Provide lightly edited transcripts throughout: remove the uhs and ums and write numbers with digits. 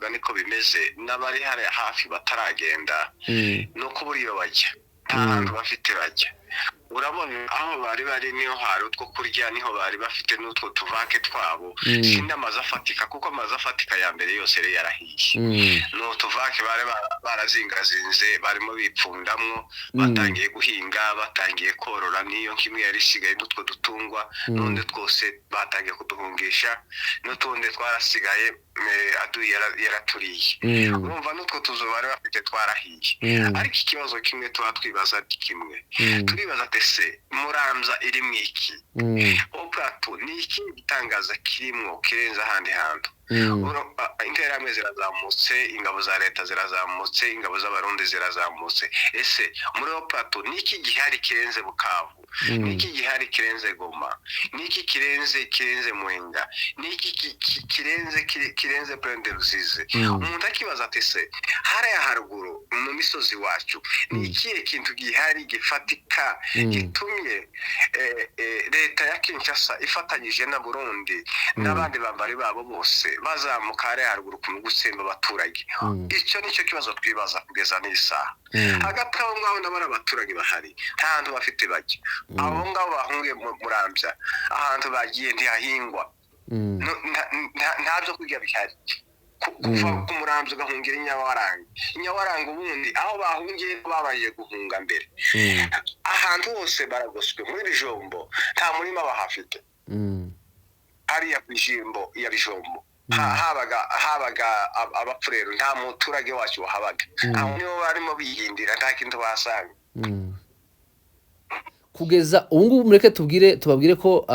kubivuga niko bimeze n'abari hari hafi bataragenda no kubura iyo bajya nta hantu bafite bajya urabona aho bari niho hari utwo kurya niho bari bafite n'utwo tuvake twabo sindi amazi afatika kuko amazi afatika ya mbere yose yari yarahiye no tuvake bari barazingazinze barimo bipfundamwo batangiye guhinga batangiye korora niyo kimwe yari isigaye n'utwo dutungwa none twose batangiye kuduhungisha n'utundi twarasigaye aduye yaraturiye urumva n'utwo tuzo bari bafite twarahiye ariko ikibazo kimwe tuba twibaza kimwe turibaza se Murambya iri mwiki Oplato ni iki gitangaza kirimo kirenza ahandi hantu interamwe zirazamutse ingabo za leta zirazamutse ingabo z'abarundi zirazamutse ese muri Oplato ni iki gihari kirenze Bukavu ni iki gihari kirenze Goma ni iki kirenze Mwenga ni iki kirenze Prende Rusizi umuntu akibaza ati se hariya haruguru mu misozi wacu ni ikihe kintu gihari gifatika gitumye leta ya Kinshasa ifatanyije na Burundi n'abandi bambari babo bose bazamuka hariya haruguru ku gutsemba abaturage icyo nicyo kibazo twibaza kugeza n'isaha hagati aho ngaho n'abari abaturage bahari nta hantu bafite bajya abo ngabo bahungiye Murambya ahantu bagiye ntihahingwa ntabyo kurya bihari kuva ku Murambya ugahungira Inyawaranga ubundi aho bahungiye babaye guhunga mbere ahantu hose baragoswe muri Bijombo nta murima bahafite hariya ku Bijimbo ya Bijombo habaga abapfurero nta muturage wacu wahabaga aho niho barimo bihindira nta kintu basanga kugeza ubu ngubu mureke tubabwire ko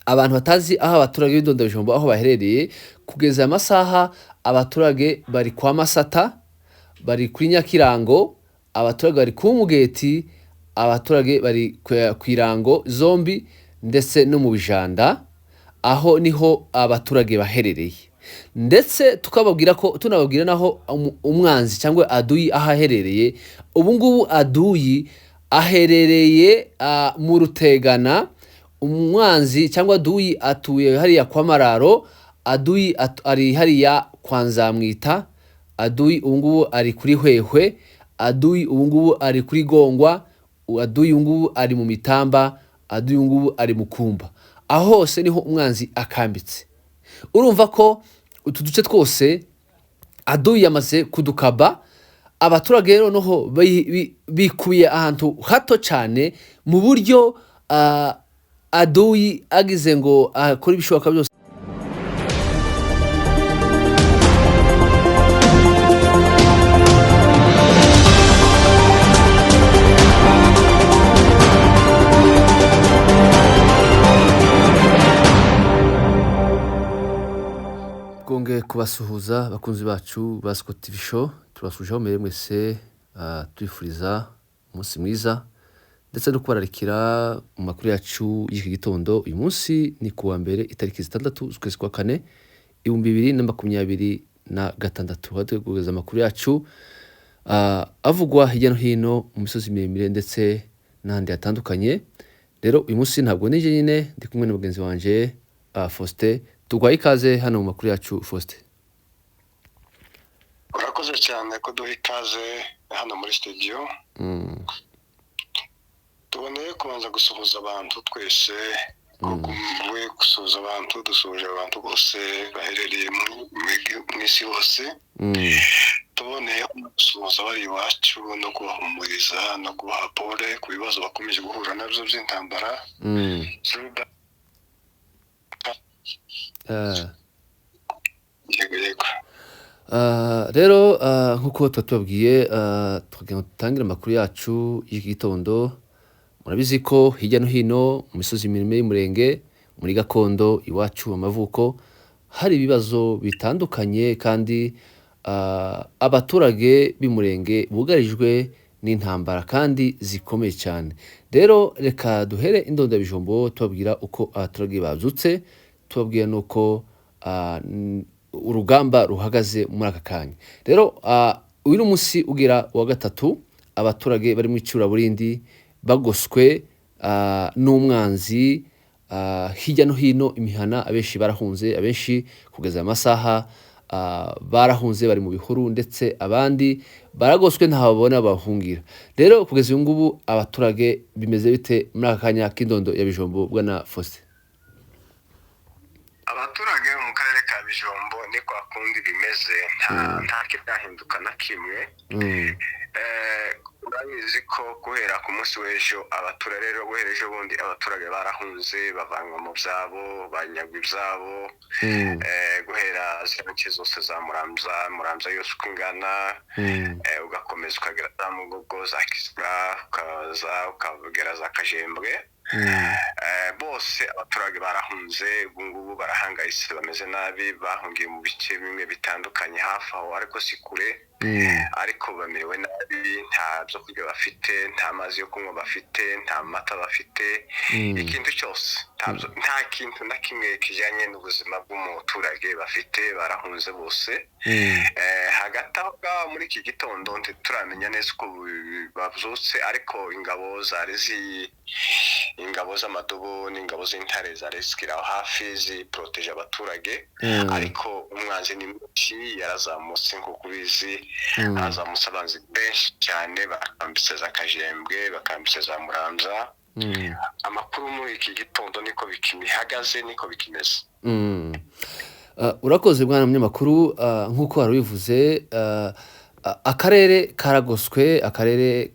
abantu batazi aho abaturage b'Idondo Bijombo aho baherereye kugeza amasaha abaturage bari kwa Masata bari kuri Nyakirango abaturage bari ku Mugeti abaturage bari ku Irango zombi ndetse no mu Bijanda aho niho abaturage baherereye ndetse tunababwira naho umwanzi cyangwa aduyi aho aherereye ubu ngubu aduyi aherereye mu Rutegana umwanzi cyangwa aduyi atuye hariya kwa Mararo aduyi ari hariya kwa Nzamwita aduyi ubu ngubu ari kuri Hwehwe aduyi ubu ngubu ari kuri Gongwa aduyi ubu ngubu ari mu Mitamba aduyi ubu ngubu ari mu Kumba aho hose niho umwanzi akambitse urumva ko utu duce twose aduyi yamaze kudukaba abaturage rero noho bikuye ahantu hato cyane mu buryo aduyi agize ngo akora ibishoboka byose twongeye kubasuhuza bakunzi bacu ba Scott TV Show tubasuhuzaho mbere mwese twifuriza umunsi mwiza ndetse no kubararikira mu makuru yacu y'iki gitondo uyu munsi ni kuwa mbere itariki 6 z'ukwezi kwa 4 2026 hategurwa amakuru yacu avugwa hirya no hino mu misozi miremire ndetse n'ahandi hatandukanye rero uyu munsi ntabwo nije nyine ndi kumwe n'umugenzi wanje Faustin tugwaye ikaze hano mu makuru yacu Faustin urakoze cyane ko duha ikaze hano muri studio tuboneye kubanza gusuhuza abantu twese kuguwe gusuhuza abantu dusuhuje abantu bose baherereye mu isi hose tuboneye gusuhuza bari iwacu no kubahumuriza no kubaha pole ku bibazo bakomeje guhura nabyo by'intambara rero nkuko tubabwiye twatangira amakuru yacu y'iki gitondo murabizi ko hirya no hino mu misozi miremire y'umurenge muri gakondo iwacu amavuko hari ibibazo bitandukanye kandi abaturage b'umurenge bugarijwe n'intambara kandi zikomeye cyane rero reka duhere Idondo Bijombo tubabwira uko abaturage bazutse tubabwira nuko urugamba ruhagaze muri aka kanya rero uyu munsi ugira wa gatatu abaturage bari mu icuraburindi bagoswe n'umwanzi hirya no hino imihana abenshi barahunze abenshi kugeza amasaha barahunze bari mu bihuru ndetse abandi baragoswe ntababona bahungira. Rero kugeza uyu ngubu abaturage bimeze bite muri aka kanya k'indondo ya Bijombo bwana Faustin? Abaturage mu karere ka Bijombo ni kwa kundi bimeze, nta kidahinduka na kimwe. Urabizi ko guhera ku munsi w'ejo abaturage rero guhera ejo bundi abaturage barahunze bavanwa mu byabo banyagwa ibyabo, guhera zirake zose za Murambya yose uko ingana, ugakomeza ukagera za Mugogo za Kisga ukaza ukagera za Kajembwe, bose abaturage barahunze. Ubu ngubu barahangayitse bameze nabi, bahungiye mu bice bimwe bitandukanye hafi aho ariko si kure, ariko bamerewe nabi, nta byo kurya bafite, nta mazi yo kunywa bafite, nta mata bafite, ikintu cyose nta kintu na kimwe kijyanye n'ubuzima bw'umuturage bafite, barahunze bose. Hagati aho ngaho muri iki gitondo turamenya neza uko babyutse, ariko ingabo z'amadubu n'ingabo z'intare zari zikiri aho hafi ziporoteje abaturage, ariko umwanzi ni mwinshi, yarazamutse nk'uko ubizi, arazamutse abanzi benshi cyane, bakambitse za Kajembwe, bakambitse za Murambya. Amakuru muri iki gitondo niko bihagaze, niko bikimeze. Urakoze bwana munyamakuru, nk'uko wari ubivuze, akarere karagoswe, akarere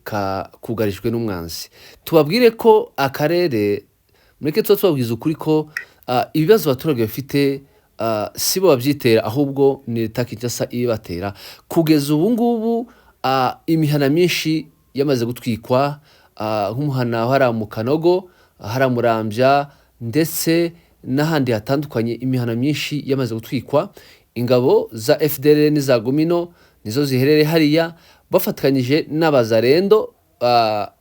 kugarijwe n'umwanzi. Tubabwire ko akarere mureke tubabwiza ukuri ko ibibazo abaturage bafite si bo babyitera, ahubwo ni leta Kinshasa ibatera. Kugeza ubu ngubu imihana myinshi yamaze gutwikwa, nk'umuhana hariya mu Kanogo, hariya Murambya ndetse n'ahandi hatandukanye, imihana myinshi yamaze gutwikwa. Ingabo za FDL n'iza Gumino nizo ziherereye hariya bafatikanyije n'abazarendo,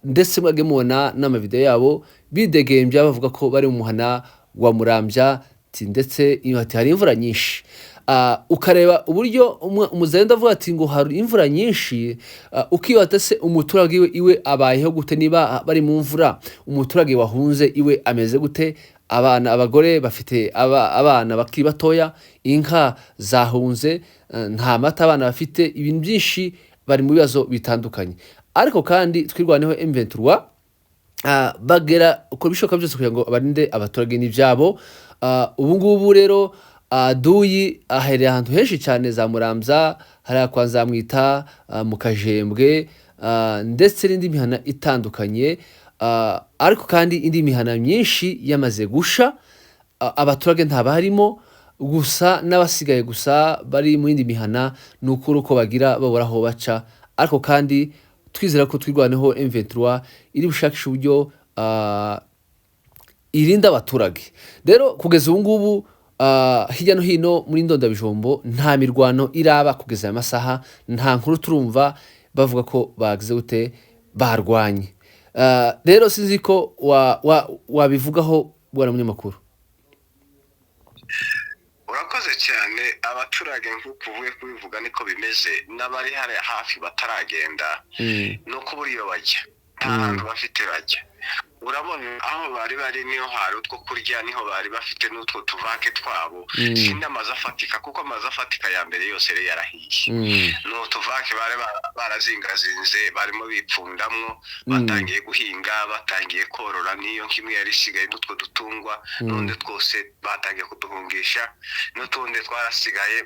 ndetse mwage mubona n'amavideo yabo bidegembya bavuga ko bari mu muhana wa Murambya, ndetse hari imvura nyinshi. Ukareba uburyo umuzarendo avuga ati ngo hari imvura nyinshi, ukibata se umuturage iwe abayeho gute niba bari mu mvura? Umuturage wahunze iwe ameze gute? Abagore bafite abana bakiri batoya, inka zahunze, nta mata abana bafite, ibintu byinshi, bari mu bibazo bitandukanye. Ariko kandi twirwaneho M23 bagera uko bishoboka byose kugira ngo barinde abaturage n'ibyabo. Ubu ngubu rero Duyi ahereye ahantu henshi cyane, za Murambya, hariya kwa Nzamwita, mu Kajembwe, ndetse n'indi mihana itandukanye. Ariko kandi indi mihana myinshi yamaze gusha, abaturage ntabarimo, gusa n'abasigaye gusa bari mu yindi mihana, n'ukuri uko bagira babura aho baca. Ariko kandi twizera ko twirwaneho M23 iri bushakisha uburyo irinda abaturage. Rero kugeza ubu ngubu hirya no hino muri Ndonda Bijombo nta mirwano iraba kugeza aya masaha, nta nkuru turumva bavuga ko bagize gute barwanye. Rero sinzi ko wabivugaho bwana munyamakuru. Urakoze cyane. Abaturage nk'uko uvuye kubivuga niko bimeze, n'abari hari hafi bataragenda nuko buriyo bajya, nta hantu bafite bajya. Urabona aho bari niho hari utwo kurya, niho bari bafite n'utwo tuvake twabo, sindi amazi afatika, kuko amazi afatika ya mbere yose yari yarahiye. N'utuvake bari barazingazinze, barimo bipfundamwo, batangiye guhinga, batangiye korora, niyo kimwe yari isigaye n'utwo dutungwa, n'undi twose batangiye kuduhungisha, n'utundi twarasigaye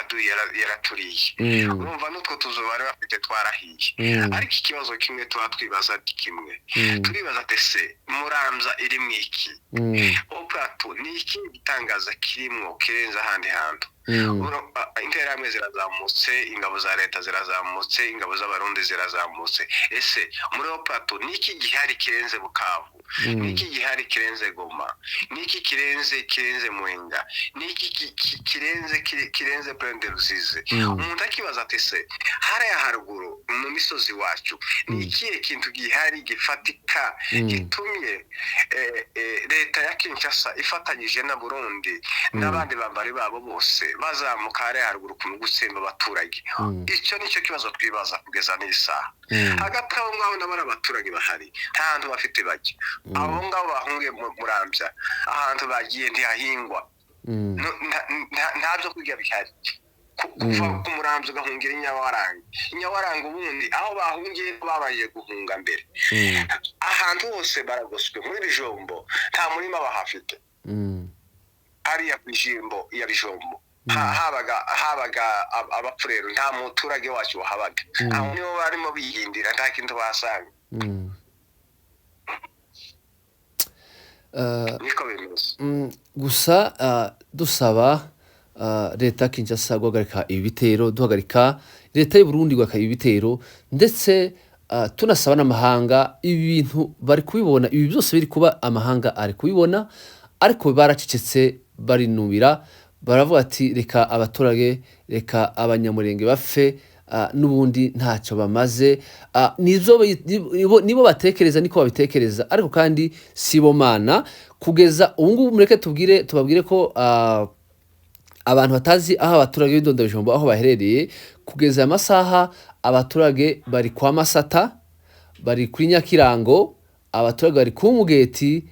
aduye yaraturiye. Urumva n'utwo tuzu bari bafite twarahiye. Ariko ikibazo kimwe tuba twibaza kimwe, turibaza se Murambya iri mwiki, Plateau ni iki gitangaza kirimo kirenze ahandi hantu? Interahamwe zirazamutse, ingabo za leta zirazamutse, ingabo z'abarundi zirazamutse. Ese muri Plateau ni iki gihari kirenze Bukavu? Ni iki gihari kirenze Goma? Ni iki kirenze Mwenga? Ni iki kirenze Prende Rusizi? Umuntu akibaza ati se hariya haruguru mu misozi wacu ni ikihe kintu gihari gifatika gitumye leta ya Kinshasa ifatanyije na Burundi n'abandi bambari babo bose bazamuka hariya haruguru ku gutsemba abaturage? Icyo nicyo kibazo twibaza kugeza n'isaha. Hagati aho ngaho n'abari abaturage bahari nta hantu bafite bajya. Abo ngabo bahungiye Murambya, ahantu bagiye ntihahingwa, nta byo kurya bihari. kuva ku Murambya ugahungira inyawaranga ubundi aho bahungiye babaye guhunga mbere ahantu hose baragoswe muri Bijombo nta murima bahafite hariya ku Bijimbo ya Bijombo habaga abapfurero nta muturage wacu wahabaga aho nibo barimo bihindira nta kintu basanga niko bimeze gusa dusaba leta Kinshasa guhagarika ibi bitero duhagarika leta y'u Burundi guhagarika ibi bitero ndetse tunasaba n'amahanga ibi bintu bari kubibona ibi byose biri kuba amahanga ari kubibona ariko baracecetse barinubira baravuga ati reka abaturage reka abanyamurenge bapfe n'ubundi ntacyo bamaze nibo batekereza niko babitekereza ariko kandi sibo mana kugeza ubu ngubu mureke tubabwire ko abantu batazi aho abaturage b'Idondabijombo aho baherereye kugeza aya masaha abaturage bari kwa Masata bari kuri Nyakirango abaturage bari ku Mugeti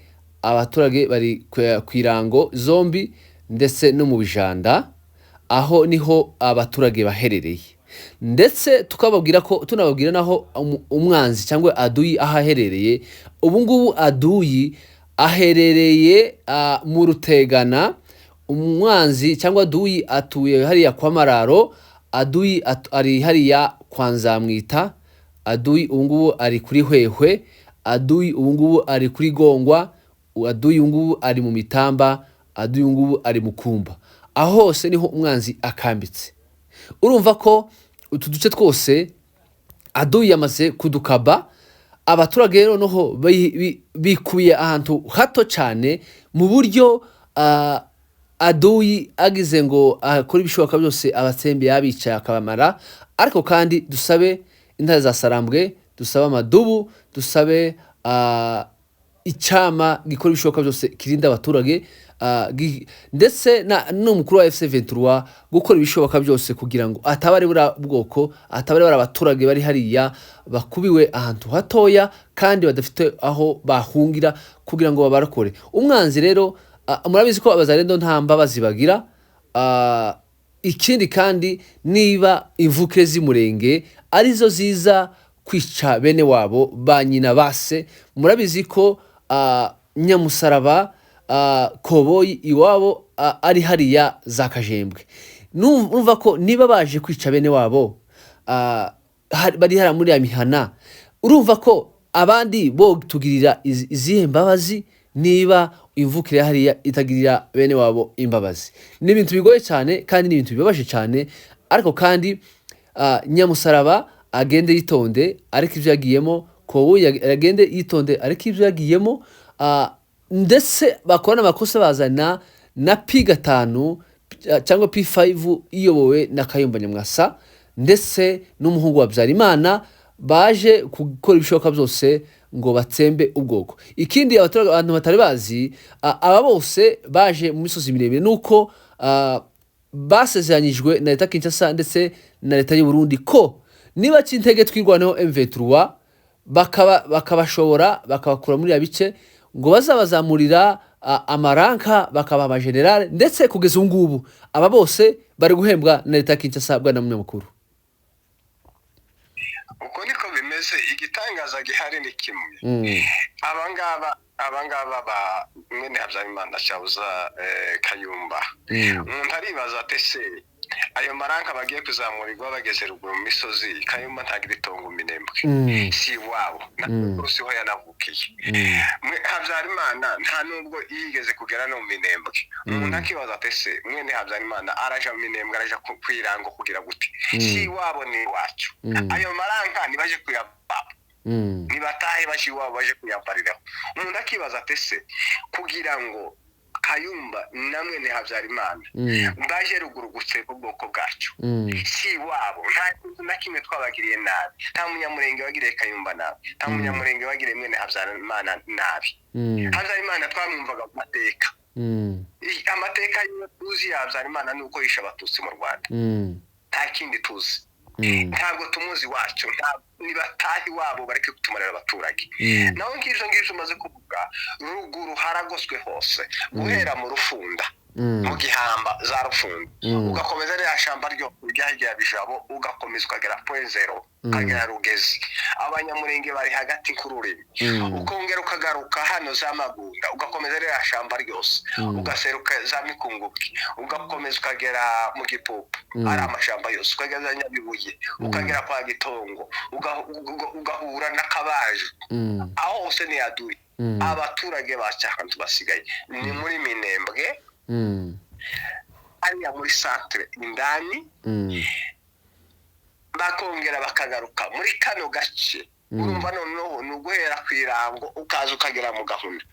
abaturage bari ku Irango zombi ndetse no mu Bijanda aho niho abaturage baherereye ndetse tunababwira naho umwanzi cyangwa aduyi aho aherereye ubu ngubu aduyi aherereye mu Rutegana umwanzi cyangwa aduyi atuye hariya kwa Mararo aduyi ari hariya kwa Nzamwita aduyi ubu ngubu ari kuri Hwehwe aduyi ubu ngubu ari kuri Gongwa aduyi ubu ngubu ari mu Mitamba aduyi ubu ngubu ari mu Kumba aho hose niho umwanzi akambitse urumva ko utu duce twose aduyi yamaze kudukaba abaturage rero noho bikuye ahantu hato cyane mu buryo aduyi agize ngo akora ibishoboka byose abatsembe yabica akabamara ariko kandi dusabe intare za Sarambwe dusabe amadubu dusabe icyama gikora ibishoboka byose kirinda abaturage ndetse n'umukuru wa FC23 gukora ibishoboka byose kugira ngo atabari bura bwoko atabari bara abaturage bari hariya bakubiwe ahantu hatoya kandi badafite aho bahungira kugira ngo babarakore umwanzi rero murabizi ko abazarendo nta mbabazi bagira ikindi kandi niba imvukire z'Umurenge arizo ziza kwica bene wabo ba nyina base murabizi ko Nyamusaraba Koboyi iwabo ari hariya za Kajembwe numva ko niba baje kwica bene wabo bari hara muri ya mihana urumva ko abandi bo tugirira izihe mbabazi niba imvukire hariya itagirira bene wabo imbabazi ni ibintu bigoye cyane kandi ni ibintu bibabaje cyane ariko kandi Nyamusaraba agende yitonde ariko ivyo yagiyemo Koboyi agende yitonde ariko ivyo yagiyemo ndetse bakora amakosa bazana na P5 cyangwa P5 iyobowe na Kayumba Nyamwasa ndetse n'umuhungu wa Byarimana baje gukora ibishoboka byose ngo batsembe ubwoko ikindi abantu batari bazi aba bose baje mu misozi miremire nuko basezeranyijwe na leta Kinshasa ndetse na leta y'u Burundi ko niba cyintege twirwaneho M23 bakabashobora bakabakura muri abice ngo bazabazamurira amaranka bakaba abagenerale ndetse kugeza ubu ngubu aba bose bari guhembwa na leta Kinshasa bwa Munyamakuru uko niko bimeze igitangaza gihari ni kimwe abangaba ba mwene Habyarimana Shabuza Kayumba umuntu aribaza atese ayo maranka bagiye kuzamurirwa bageze ruguru mu misozi Kayumba ntagira itongo Minembwe si wabo nakurusi ho yanavukiye Habyarimana nta nubwo yigeze kugera no mu Minembwe umuntu akibaza atese mwene Habyarimana araja mu Minembwe araja kwirango kugira gute si wabo ni wacu ayo maranka nibaje kuyababa nibatahe bashi wabo baje kuyampariraho umuntu akibaza atese kugira ngo Kayumba namwe ne Habyarimana baje ruguru gutseka ubwoko bwacu si wabo nta kimwe twabagiriye nabi nta munyamurenge wagiriye Kayumba nabi nta munyamurenge wagiriye mwene Habyarimana nabi Habyarimana twamwumvaga amateka amateka y'uzi Habyarimana nuko yisha abatutsi mu Rwanda nta kindi tuzi ntabwo tumuzi wacu nibatahi wabo bareke kutumarira abaturage naho ngivyo umaze kuvuga ruguru haragoswe hose guhera mu Rufunda mu gihamba za rufunga ugakomeza rya shamba ryo ryahigira bijabo ugakomeza ukagera point zero kagera rugezi abanyamurenge bari hagati kururimi ukongera ukagaruka hano za magunda ugakomeza rya shamba ryose ugaseruka za mikunguki ugakomeza ukagera mu gipupu ari amashamba yose ukageza Nyabibuye ukagera kwa Gitongo ugahura n'akabaje aho hose ni yaduye abaturage bacyahantu basigaye ni muri Minembwe ariya muri centre indani bakongera bakagaruka muri kano gace urumva noneho nuguhera kwirango ukaza ukagera mu gahunda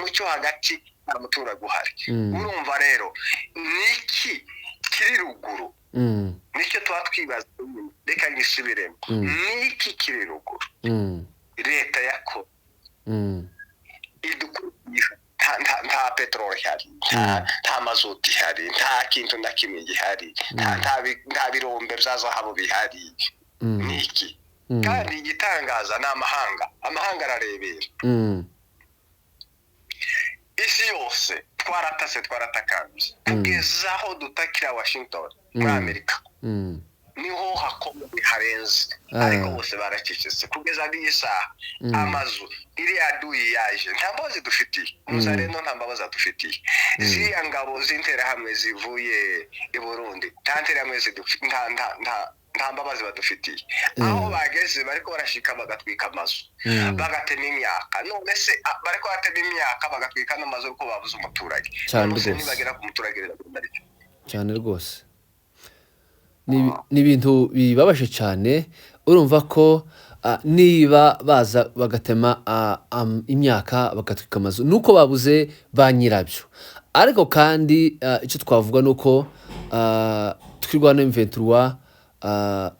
mucyo hagati abaturage uhari urumva rero niki kiri ruguru nicyo twatwibaza reka ngisubiremo niki kiri ruguru leta yako idukurikije nta petroli hari nta mazuti hari nta kintu na kimwe gihari nta birombe bya zahabu bihari niki kandi igitangaza n'amahanga ararebera isi yose twaratakambye kugeza aho dutakira Washington muri Amerika niho hakomeye harenze ariko bose baracecetse kugeza n'isaha amazu iri aduye yaje nta mbabazi dufitiye muzareno nta mbabazi dufitiye ziriya ngabo z'intera hamwe zivuye i Burundi ntantera hamwe nta mbabazi badufitiye aho bageze bariko barashika bagatwika amazu bagatema imyaka none se bariko batema imyaka bagatwika n'amazu uko babuze umuturage none nibagera ku muturage cyane rwose ni ibintu bibabaje cyane urumva ko niba baza bagatema imyaka bagatwika amazu nuko babuze ba nyirabyo ariko kandi icyo twavuga nuko twirwana n'imventurwa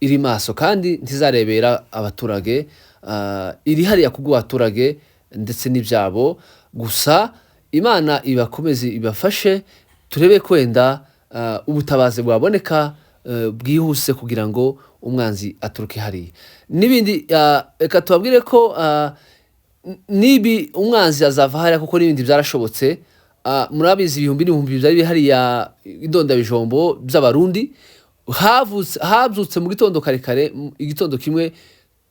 iri maso kandi ntizarebera abaturage iri hariya kubw'abaturage ndetse n'ibyabo gusa Imana ibakomeze ibafashe turebe kwenda ubutabazi bwaboneka bwihuse kugira ngo umwanzi aturuke hariya n'ibindi reka tubabwire ko nibi umwanzi azava hariya kuko n'ibindi byarashobotse murabizi ibihumbi byari hariya idonda bijombo by'abarundi habyutse mu gitondo kare igitondo kimwe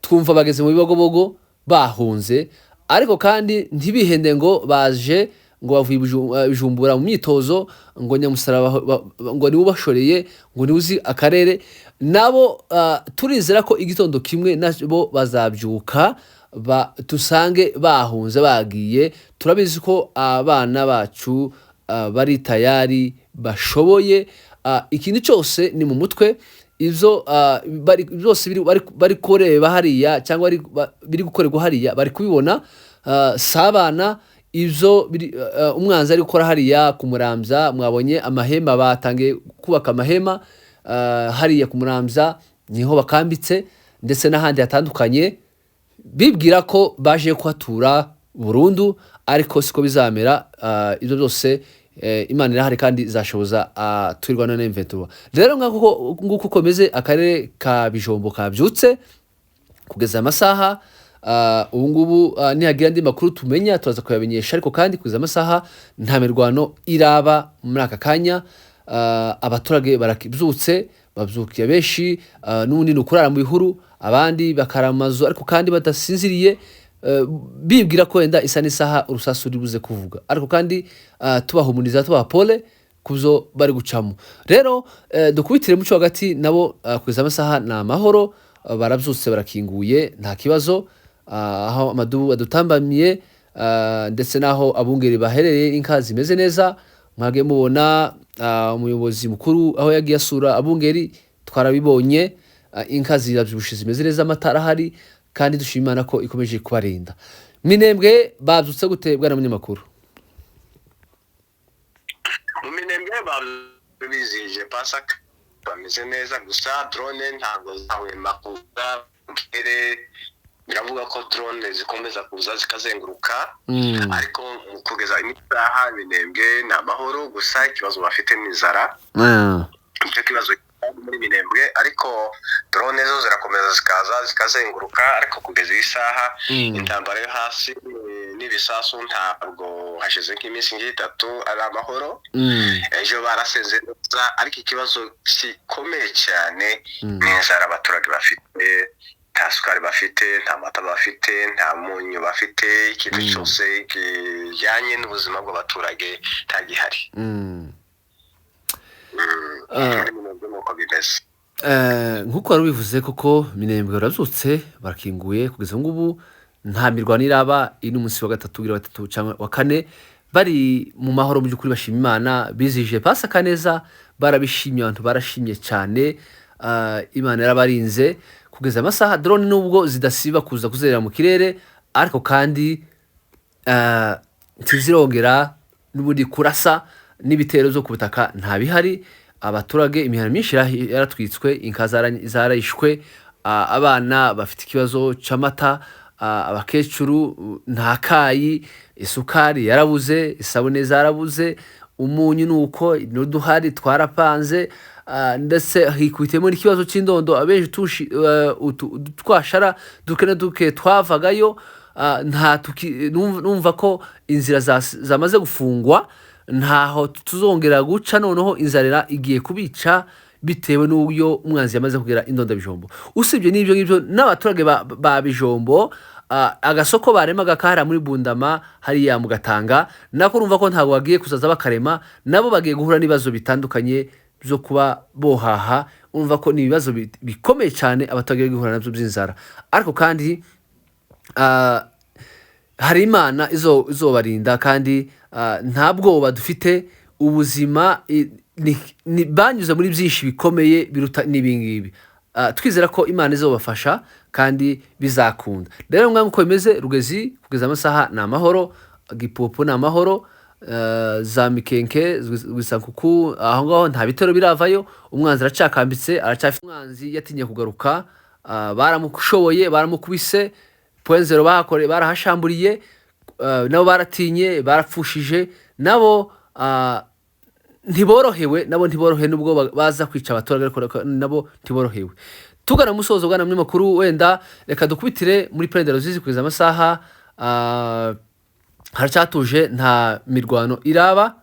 twumva bageze mu bibogobogo bahunze ariko kandi ntibihende ngo baje ngo bavuye Bujumbura mu myitozo ngo Nyamusaraba ngo niwe ubashoreye ngo niwe uzi akarere nabo turizera ko igitondo kimwe nabo bazabyuka tusange bahunze bagiye turabizi ko abana bacu bari tayari bashoboye ikintu cyose ni mu mutwe ivyo byose bari kureba hariya cyangwa biri gukorerwa hariya bari kubibona sabana ivyo umwanzi ari gukora hariya ku Murambya mwabonye amahema batangiye kubaka amahema hariya ku Murambya niho bakambitse ndetse n'ahandi hatandukanye bibwira ko baje kuhatura burundu ariko siko bizamera ivyo byose Imana irahari kandi izashoboza twirwana n'imventurwa rero nguko komeze akarere ka Bijombo kabyutse kugeza amasaha ubu ngubu nihagira andi makuru tumenya turaza kuyamenyesha ariko kandi kugeza amasaha nta mirwano iraba muri aka kanya abaturage barakibyutse babyukiye benshi n'ubundi ni ukurara mu bihuru abandi bakaramazu ariko kandi badasinziriye bibwira ko wenda isa n'isaha urusasu ribuze kuvuga ariko kandi tubahumuriza tubaha pole kuzo bari gucamo rero dukubitire muco hagati nabo kugeza amasaha na mahoro barabyutse barakinguye nta kibazo aho amadubu adutambamiye ndetse naho abungeri baherereye inka zimeze neza mwage mubona umuyobozi mukuru aho yagiye asura abungeri twarabibonye inka zirabyibushe zimeze neza amatara ahari kandi dushimana ko ikomeje kubarinda Minembwe babyutse gute bwana munyamakuru mu Minembwe babizije pasaka bameze neza gusa drone ntabwo zahwema kuza mbere biravuga ko drone zikomeza kuza zikazenguruka ariko kugeza imisaha Minembwe na mahoro gusa ikibazo bafite n'inzara icyo kibazo muri Minembwe ariko drone zo zirakomeza zikazenguruka ariko kugeza isaha intambara yo hasi n'ibisasu ntabwo hashize nk'iminsi nk'itatu ari amahoro ejo barasenze neza ariko ikibazo gikomeye cyane ni inzara abaturage bafite nta sukari bafite nta mata bafite nta munyu bafite ikintu cyose kijyanye n'ubuzima bw'abaturage nta gihari nk'uko bimeze nk'uko wari ubivuze koko Minembwe barabyutse barakinguye kugeza ngubu nta mirwano iraba iri munsi wa gatatu wa gatatu cyangwa wa kane bari mu mahoro mu by'ukuri bashima Imana bizije Pasaka neza barabishimye abantu barashimye cyane Imana yarabarinze kugeza amasaha drone nubwo zidasiba kuza kuzerera mu kirere ariko kandi tuzirongera n'ubundi kurasa n'ibitero zo ku butaka nta bihari abaturage imihana myinshi yaratwitswe inka zarayishwe abana bafite ikibazo cy'amata abakecuru nta kayi isukari yarabuze isabune zarabuze umunyu nuko n'uduhari twarapanze ndetse hikubitemo n'ikibazo cy'indondo abenshi twashara duke twavagayo numva ko inzira zamaze gufungwa ntaho tuzongera guca noneho inzarira igiye kubica bitewe n'uburyo umwanzi yamaze kugera indonda bijombo usibye n'ibyo ngibyo n'abaturage ba bijombo agasoko baremaga kahara muri Bundama hariya mu Gatanga nako urumva ko ntabwo bagiye kuzaza bakarema nabo bagiye guhura n'ibibazo bitandukanye byo kuba bohaha urumva ko ni ibibazo bikomeye cyane abaturage guhura nabyo by'inzara ariko kandi hari Imana izobarinda kandi ntabwo badufite ubuzima banyuze muri byinshi bikomeye biruta n'ibingibi twizera ko Imana izobafasha kandi bizakunda rero mwa uko bimeze Rugezi kugeza amasaha na amahoro Gipopo na amahoro za Mikenke Gisankuku aho ngaho nta bitero biravayo umwanzi aracakambitse aracyafite umwanzi yatinye kugaruka baramushoboye baramukubise .0 bakore barahashamburiye nabo baratinye barapfushije nabo ntiborohewe nubwo baza kwica abaturage nabo ntiborohewe tugana musozo bwana Amakuru wenda reka dukubitire muri Prendero zizi kugeza amasaha haracyatuje nta mirwano iraba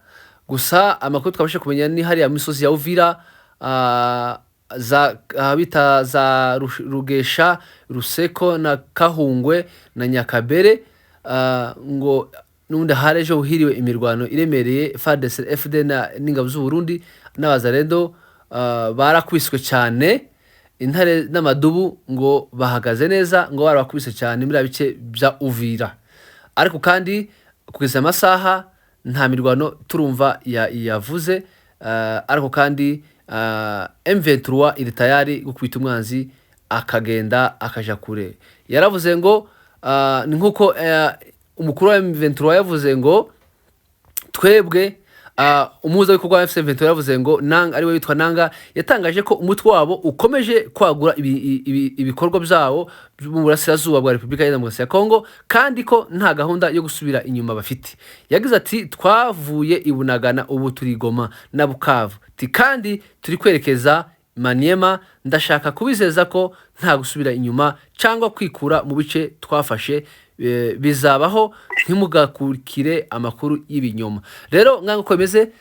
gusa amakuru twabashe kumenya ni hariya misozi ya Uvira bita za Rugesha Ruseko na Kahungwe na Nyakabere ngo nundi harejo uhiriwe imirwano iremereye FARDC FD n'ingabo z'u Burundi n'abazarendo barakwiswe cyane intare n'amadubu ngo bahagaze neza ngo barakwiswe cyane muri abice bya Uvira ariko kandi kugeza amasaha nta mirwano turumva yavuze ariko kandi M23 iri tayari gukubita umwanzi akagenda akaja kure yaravuze ngo ni nkuko umukuru wa M23 yavuze ngo twebwe umuhuza w'ikorwa wa FC23 yaravuze ngo nanga ari we witwa Nanga yatangaje ko umutwe wabo ukomeje kwagura ibikorwa byawo mu burasirazuba bwa Repubulika ya Demokarasi ya Kongo kandi ko nta gahunda yo gusubira inyuma bafite yagize ati twavuye ibunagana ubu turi Goma na Bukavu kandi turi kwerekeza Maniema ndashaka kubizeza ko nta gusubira inyuma cyangwa kwikura mu bice twafashe bizabaho ntimugakurikire amakuru y'ibinyoma rero ngango komeze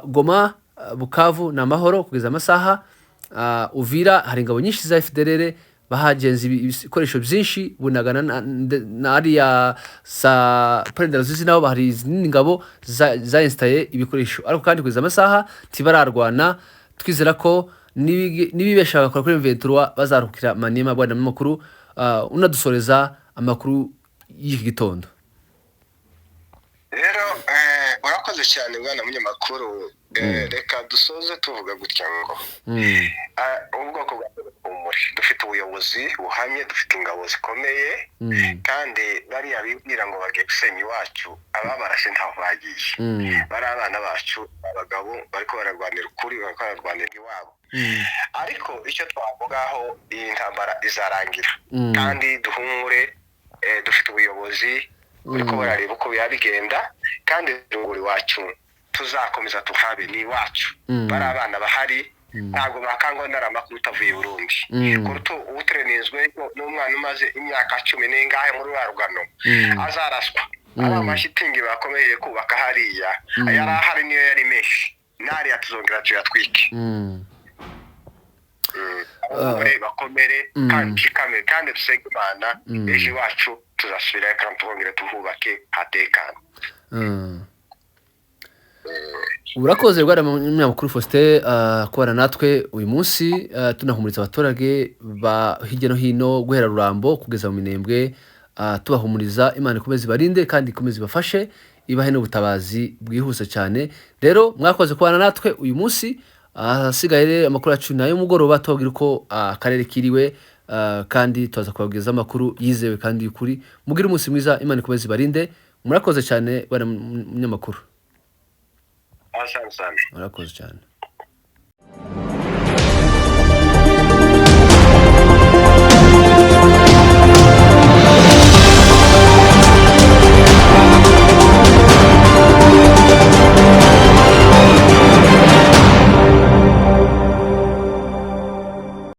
Goma Bukavu na mahoro kugeza amasaha Uvira hari ingabo nyinshi za FDLR bahagenze ibikoresho byinshi bunagana na ariya sa Prendero zizi nabo bahari ingabo za installe ibikoresho ariko kandi kugeza amasaha tibararwana twizera ko nibibeshaka kuri M23 bazarukira Maniema bwana Amakuru unadusoreza amakuru y'iki gitondo rero urakoze cyane bwana Munyamakuru reka dusoze tuvuga gutya ngo ubwoko bw'umuri dufite ubuyobozi buhamye dufite ingabo zikomeye kandi bariya bibwira ngo bagiye gusenya iwacu ababarashe ntaho bagiye bari abana bacu abagabo bariko bararwanira ukuri bariko bararwanira iwabo ariko icyo twavugaho iyi ntambara izarangira kandi duhumure dufite ubuyobozi uriko barareba uko bigenda kandi nguri wacu tuzakomeza tuhabe ni wacu bari abana bahari ntabwo bakangwa Amakuru utavuye Burundi kuruto utrenezwe n'umwana umaze imyaka 10 n'ingahe muri warugano azaraswa ari amashitingi bakomeje kubaka hariya yari ahari niyo yari menshi nari atuzongera tuyatwike bakomere kandi dusenge Imana ejo iwacu tuzasubira kandi twongere tuhubake hatekana. Urakoze bwana Munyamakuru Faustin kubana natwe uyu munsi tunahumuriza abaturage ba hirya no hino guhera Rurambo kugeza mu Minembwe tubahumuriza Imana ikomeze barinde kandi ikomeze bafashe ibahe n'ubutabazi bwihuse cyane. Rero mwakoze kubana natwe uyu munsi asigaye amakuru yacu nayo mugoroba tubabwira uko akarere kiriwe kandi tuza kubabwiza amakuru yizewe kandi y'ukuri. Mugire umunsi mwiza, Imana ikomeze barinde. Murakoze cyane bwana Munyamakuru. Asante. Murakoze cyane.